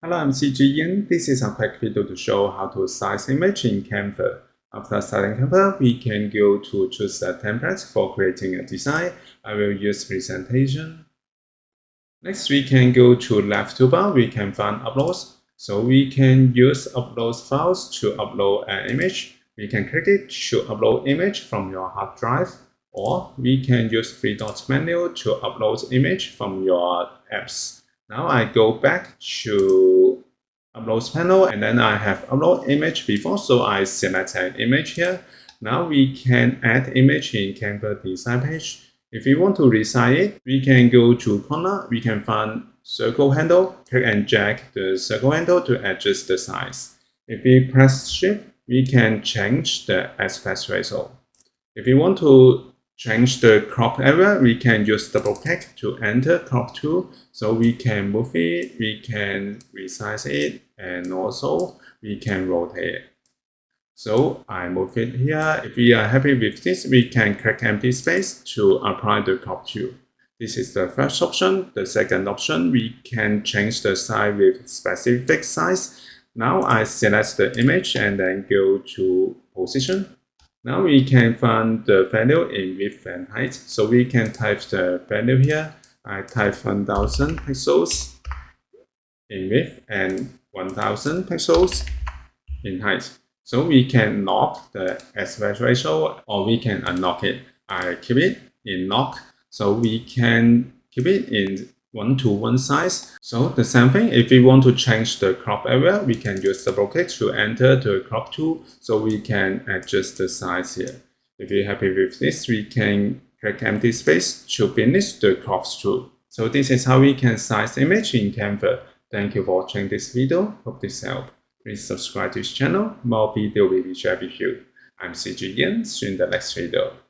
Hello, I'm CG Yin. This is a quick video to show how to size image in Canva. After starting Canva, we can go to choose a template for creating a design. I will use presentation. Next, we can go to left toolbar. We can find uploads. So we can use upload files to upload an image. We can click it to upload image from your hard drive, or we can use three dots menu to upload image from your apps. Now I go back to uploads panel, and then I have upload image before, so I select an image here. Now we can add image in Canva design page. If we want to resize it, we can go to corner, we can find circle handle, click and drag the circle handle to adjust the size. If we press shift, we can change the aspect ratio. If we want to change the crop area, we can use double click to enter crop tool. So we can move it, we can resize it, and also we can rotate it. So I move it here. If we are happy with this, we can click empty space to apply the crop tool. This is the first option. The second option, we can change the size with specific size. Now I select the image and then go to position. Now we can find the value in width and height. So we can type the value here. I type 1000 pixels in width and 1000 pixels in height. So we can lock the aspect ratio, or we can unlock it. I keep it in lock, so we can keep it in 1:1 size. So the same thing, if we want to change the crop area, we can use double click to enter the crop tool, so we can adjust the size here. If you're happy with this, we can click empty space to finish the crop tool. So this is how we can size image in Canva. Thank you for watching this video. Hope this helped. Please subscribe to this channel. More video will be shared with you. I'm CG Yin. See you in the next video.